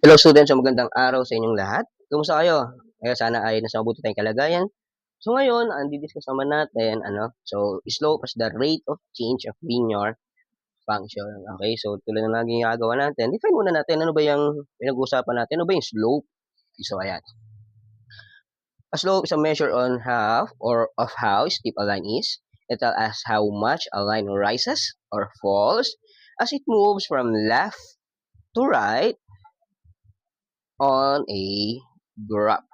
Hello students, so magandang araw sa inyong lahat. Kumusta kayo? Sana ay nasa mabuti tayong kalagayan. So ngayon, ang didiscuss naman natin, slope as the rate of change of linear function. Okay, so tulad ng laging ginagawa natin, define muna natin ano ba yung pinag-uusapan natin, ano ba yung slope? So ayan. A slope is a measure on half or of how steep a line is. It tells us how much a line rises or falls as it moves from left to right on a graph.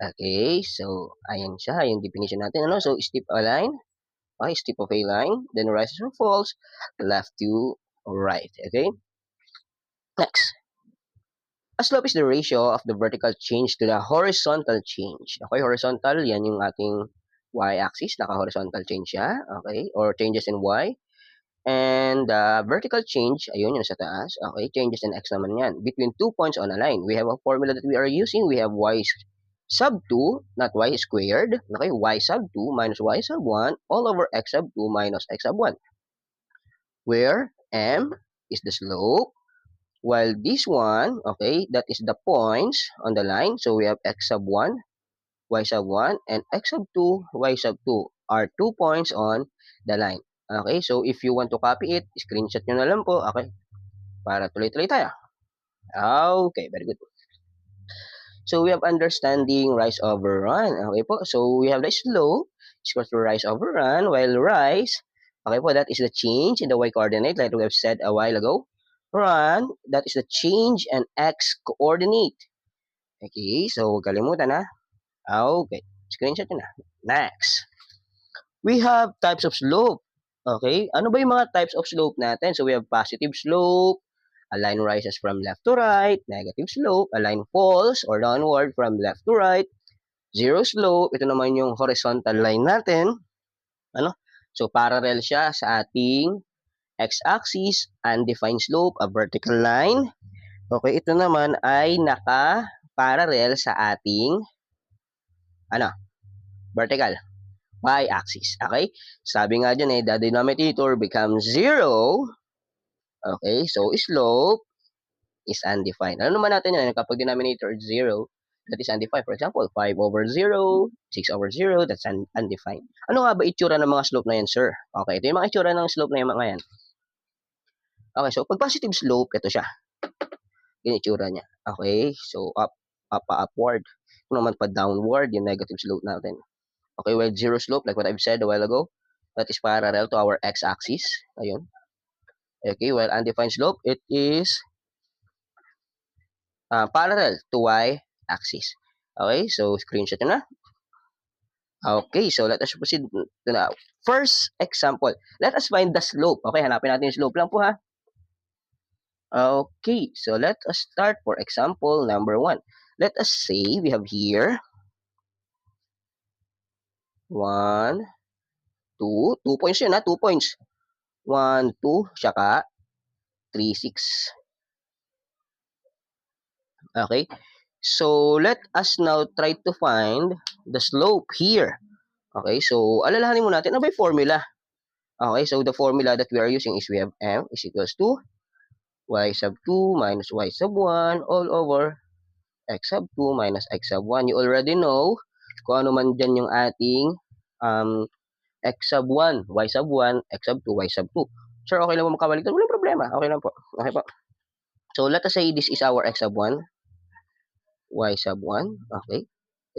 Okay, so ayan siya, yung definition natin. So steep a line, okay, steep of a line, then rises or falls, left to right. Okay, next. A slope is the ratio of the vertical change to the horizontal change. Okay, horizontal, yan yung ating y-axis, naka-horizontal change siya, okay, or changes in y. And the vertical change, ayun yung sa taas, okay, changes in x naman yan, between 2 points on a line. We have a formula that we are using. We have y sub 2, not y squared, okay, y sub 2 minus y sub 1 all over x sub 2 minus x sub 1, where m is the slope, while this one, okay, that is the points on the line. So we have x sub 1, y sub 1, and x sub 2, y sub 2 are 2 points on the line. Okay, so if you want to copy it, screenshot nyo na lang po, okay, para tuloy-tuloy tayo. Okay, very good. So we have understanding rise over run. Okay po, so we have the slope is equal to rise over run, while rise, okay po, that is the change in the y coordinate like we have said a while ago. Run, that is the change in x coordinate. Okay, so huwag kalimutan ha. Okay, screenshot nyo na. Next. We have types of slope. Okay, ano ba yung mga types of slope natin? So we have positive slope, a line rises from left to right. Negative slope, a line falls or downward from left to right. Zero slope, ito naman yung horizontal line natin. So parallel siya sa ating x-axis. Undefined slope, a vertical line. Okay, ito naman ay naka-parallel sa ating vertical y-axis. Okay? Sabi nga dyan the denominator becomes 0. Okay, so slope is undefined. Ano naman natin yan? Kapag denominator is 0, that is undefined. For example, 5 over 0, 6 over 0, that's undefined. Ano nga ba itsura ng mga slope na yan, sir? Okay, ito yung mga itsura ng slope na mga yan. Okay, so pag positive slope, ito siya. Yung itsura niya. Okay, so upward. Kung naman pa downward, yung negative slope natin. Okay, well, zero slope, like what I've said a while ago, that is parallel to our x-axis. Ayun. Okay, well, undefined slope, it is parallel to y-axis. Okay, so screenshot nyo na. Okay, so let us proceed to the first example. Let us find the slope. Okay, hanapin natin yung slope lang po ha. Okay, so let us start for example number 1. Let us say we have here 1, 2, 2 points yun ha, 2 points. 1, 2, saka 3, 6. Okay, so let us now try to find the slope here. Okay, so alalahanin mo natin, ano ba yung formula? Okay, so the formula that we are using is we have m is equals to y sub 2 minus y sub 1 all over x sub 2 minus x sub 1. You already know kung ano man dyan yung ating x sub 1, y sub 1, x sub 2, y sub 2. Sir, okay lang po makabaliktad? Walang problema. Okay lang po. Okay po. So let us say this is our x sub 1, y sub 1. Okay.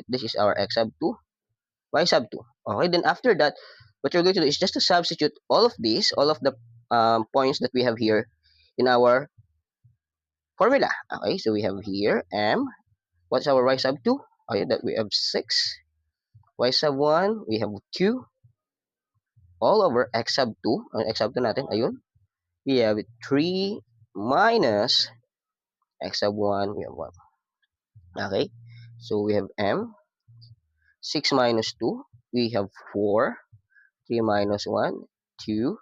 This is our x sub 2, y sub 2. Okay, then after that, what you're going to do is just to substitute all of these, all of the points that we have here in our formula. Okay, so we have here m. What's our y sub 2? Okay, that we have 6. Y sub 1, we have 2. All over x sub 2. Ang x sub 2 natin, ayun. We have 3 minus x sub 1, we have 1. Okay, so we have m. 6 minus 2, we have 4. 3 minus 1, 2.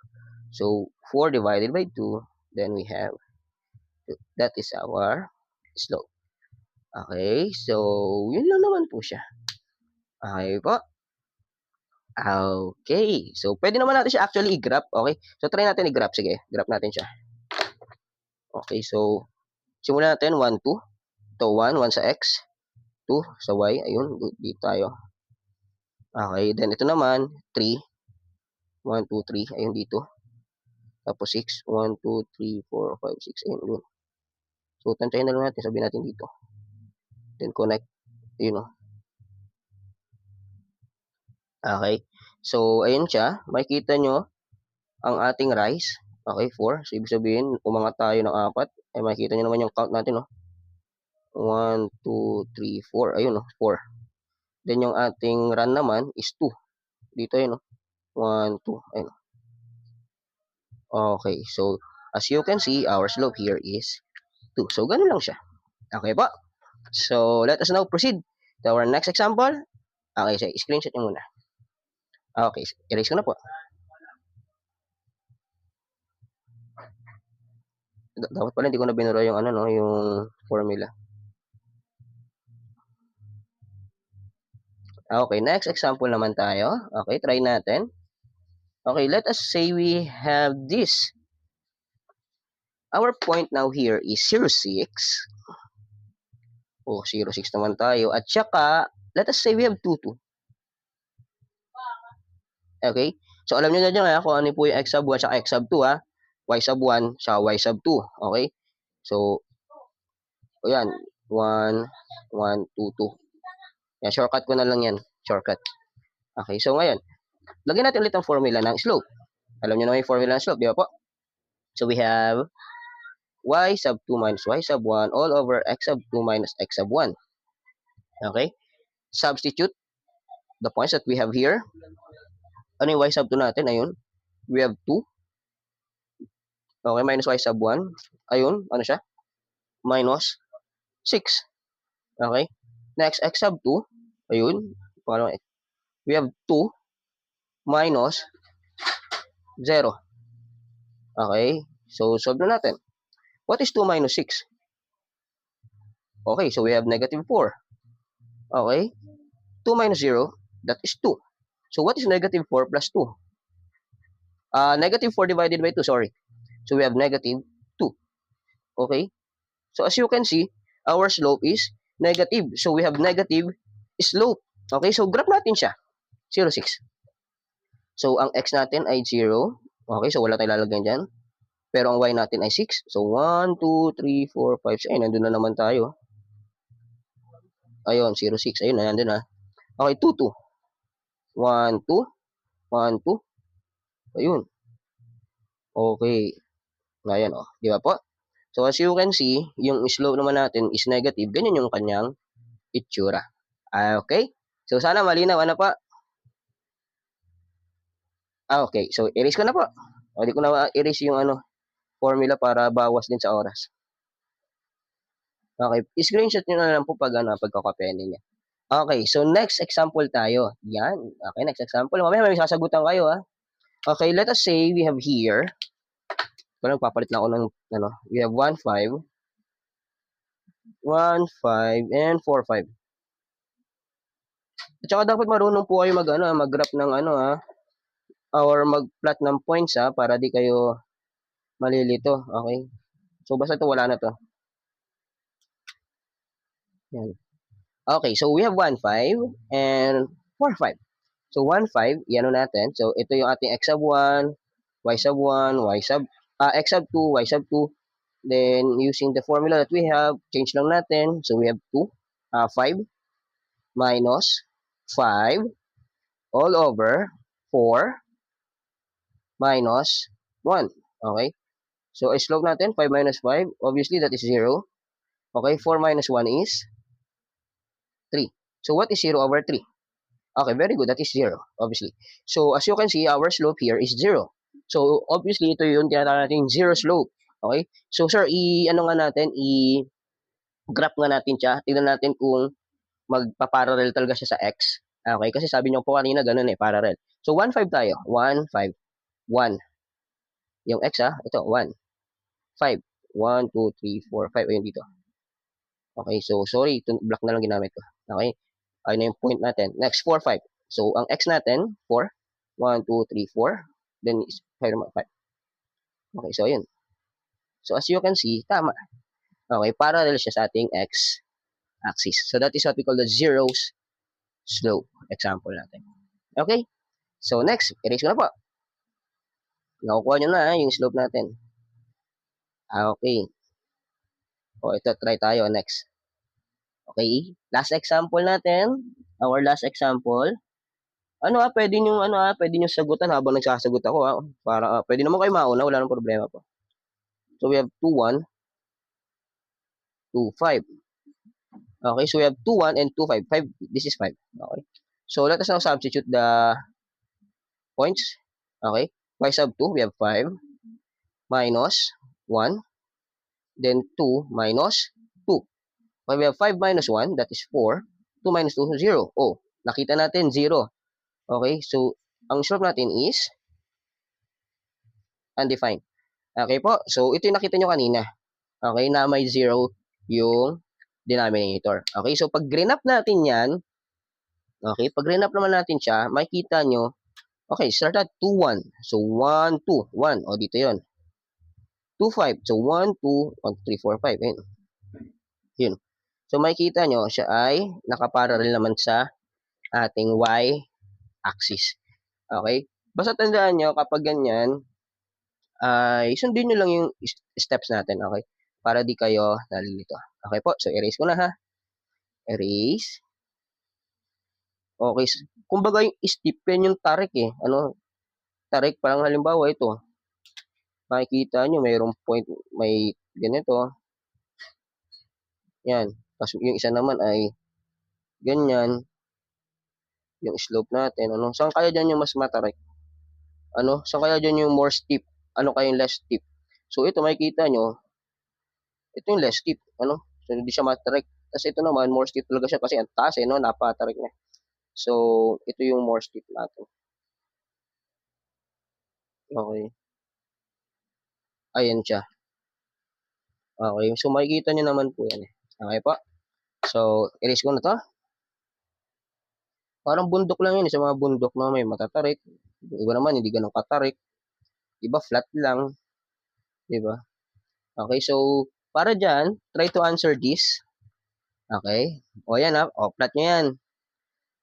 So 4 divided by 2, then we have 2. That is our slope. Okay, so yun lang naman po siya. Okay po. Okay, so pwede naman natin siya actually i-graph. Okay, so try natin i-graph. Sige, graph natin siya. Okay, so simulan natin 1, 2. Ito, 1 sa x, 2 sa y. Ayun, dito tayo. Okay, then ito naman, 3. 1, 2, 3. Ayun dito. Tapos 6. 1, 2, 3, 4, 5, 6. Ayun, yun. So, tansyahin na lang natin. Sabihin natin dito. Then, connect. Ayun, o. Okay. So, ayun siya. Makikita nyo ang ating rise. Okay, 4. So, ibig sabihin, umangat tayo ng 4. Ay, makikita nyo naman yung count natin, no? 1, 2, 3, 4. Ayun, no? 4. Then, yung ating run naman is 2. Dito, ayun, no? 1, 2. Ayun. Okay. So, as you can see, our slope here is 2. So, ganun lang siya. Okay po? So, let us now proceed to our next example. Okay, so, screenshot nyo muna. Okay, erase ko na po. Dapat pala hindi ko na binura yung ano, no, yung formula. Okay, next example naman tayo. Okay, try natin. Okay, let us say we have this. Our point now here is 0, 6. Oh, 0, 6 naman tayo. At saka, let us say we have 2, 2. Okay? So, alam nyo na dyan kung ano po yung x sub 1 at x sub 2 ha. Y sub 1 sa y sub 2. Okay? So, o yan. 1, 1, 2, 2. Yan, shortcut ko na lang yan. Shortcut. Okay, so ngayon, lagyan natin ulit ang formula ng slope. Alam nyo na yung formula ng slope, di ba po? So, we have y sub 2 minus y sub 1 all over x sub 2 minus x sub 1. Okay? Substitute the points that we have here. Ano yung y sub 2 natin? Ayun. We have 2. Okay, minus y sub 1. Ayun, ano siya? Minus 6. Okay? Next, x sub 2. Ayun. We have 2 minus 0. Okay? So, solve na natin. What is 2 minus 6? Okay, so we have negative 4. Okay? 2 minus 0, that is 2. So, what is negative 4 plus 2? Negative 4 divided by 2, sorry. So, we have negative 2. Okay? So, as you can see, our slope is negative. So, we have negative slope. Okay? So, graph natin siya. 0, 6. So, ang x natin ay 0. Okay? So, wala tayong lalagyan dyan. Pero ang y natin ay 6. So, 1, 2, 3, 4, 5, 6. Ay, nandun na naman tayo. Ayun, 0, 6. Ayun, nandun na. Okay, 2, 2. 1, 2. 1, 2. Ayun. Okay. Ayan, oh. Di ba po? So, as you can see, yung slope naman natin is negative. Ganyan yung kanyang itsura. Okay? So, sana malinaw. Ano pa? Okay. So, erase ko na po. O, di ko na erase yung formula para bawas din sa oras. Okay. Screenshot nyo na lang po pagkakape niya. Okay. So, next example tayo. Yan. Okay. Next example. Mamaya may sasagutan kayo, ha. Okay. Let us say we have here. Parang papalit na ako ng, we have 1, 5. 1, 5, and 4, 5. At saka dapat marunong po kayo mag-graph ng or mag-plot ng points para di kayo malilito. Okay? So, basta ito, wala na to. Yan. Okay, so we have 1, 5, and 4, 5. So, 1, 5, yan natin. So, ito yung ating x sub 1, y sub 1, x sub 2, y sub 2. Then, using the formula that we have, change lang natin. So, we have 5 minus 5 all over 4 minus 1. Okay? So, slope natin, 5 minus 5. Obviously, that is 0. Okay, 4 minus 1 is 3. So, what is 0 over 3? Okay, very good. That is 0, obviously. So, as you can see, our slope here is 0. So, obviously, ito yung tinatawag natin 0 slope. Okay? So, sir, i-graph nga natin siya. Tignan natin kung magpa-parallel talaga siya sa x. Okay, kasi sabi niyo po kanina ganun parallel. So 1, 5 tayo. 1, 5, 1. Yung x ito 1, 5. 1, 2, 3, 4, 5. Ayun dito. Okay, so sorry, black na lang ginamit ko. Okay? Ayun na yung point natin. Next, 4, 5. So ang x natin, 4. 1, 2, 3, 4. Then 5 naman, 5. Okay, so ayun. So as you can see, tama. Okay, parallel siya sa ating x axis. So that is what we call the zeros slope example natin. Okay? So next, erase ko na po. Nakukuha nyo na yung slope natin. Okay. O ito, try tayo next. Okay? Last example natin. Our last example. Pwede nyo sagutan habang nagsasagot ako, ha? Para, pwede naman kayo mauna, wala nang problema po. So, we have 2, 1, 2, 5. Okay, so we have 2, 1, and 2, 5. 5, this is 5. Okay. So, let us now substitute the points. Okay. Y sub 2, we have 5 minus 1. Then 2 minus 2. Okay, we have 5 minus 1, that is 4. 2 minus 2, 0. Oh, nakita natin 0. Okay, so, ang slope natin is undefined. Okay po, so ito yung nakita nyo kanina. Okay, na may 0 yung denominator. Okay, so pag grinap natin yan, okay, pag grinap naman natin siya, makikita nyo, okay, start at 2, 1. So, 1, 2, 1. O, dito yon 2, 5. So, 1, 2, 1, 3, 4, 5. Ayun. Yun. So, makikita nyo, siya ay nakaparallel naman sa ating y-axis. Okay? Basta tandaan nyo, kapag ganyan, ay sundin nyo lang yung steps natin, okay? Para di kayo nalilito. Okay po, so erase ko na, ha? Erase. Okay, kumbaga yung steep pen yung tarik eh. Tarik, parang halimbawa ito. Makikita nyo, mayroong point, may ganito. Yan. Tapos yung isa naman ay ganyan. Yung slope natin, Saan kaya dyan yung mas matarik? Saan kaya dyan yung more steep? Ano kaya yung less steep? So, ito makikita nyo, ito yung less steep, So, hindi siya matarik. Tapos ito naman, more steep talaga siya kasi ang taas napatarik niya. So, ito yung more steep natin. Okay. Ayan siya. Okay, so makikita nyo naman po yan eh. Okay po. So, erase ko na to. Parang bundok lang yun sa mga bundok na may matatarik. Iba naman, hindi ganun katarik. Iba flat lang. Diba? Okay, so, para dyan, try to answer this. Okay? O yan ha, plot nyo yan.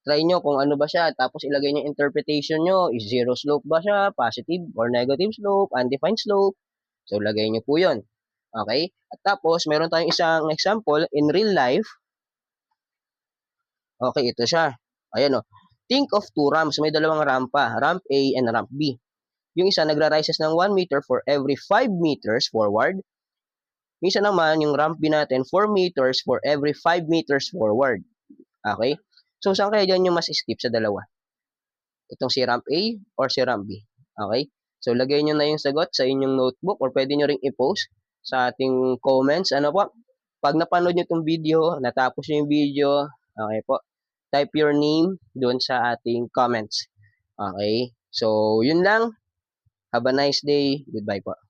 Try nyo kung ano ba siya, tapos ilagay nyo interpretation nyo. Is zero slope ba siya? Positive or negative slope? Undefined slope? So, lagay nyo po yun. Okay? At tapos, meron tayong isang example in real life. Okay, ito siya. Ayan o. Think of two ramps. May dalawang rampa. Ramp A and ramp B. Yung isa nagra-rises ng 1 meter for every 5 meters forward. Yung isa naman, yung ramp B natin, 4 meters for every 5 meters forward. Okay? So, saan kaya dyan yung mas steep sa dalawa? Itong si ramp A or si ramp B? Okay? So, lagay nyo na yung sagot sa inyong notebook or pwede nyo ring i-post sa ating comments. Ano po? Pag napanood nyo itong video, natapos nyo yung video, okay po, type your name doon sa ating comments. Okay? So, yun lang. Have a nice day. Goodbye po.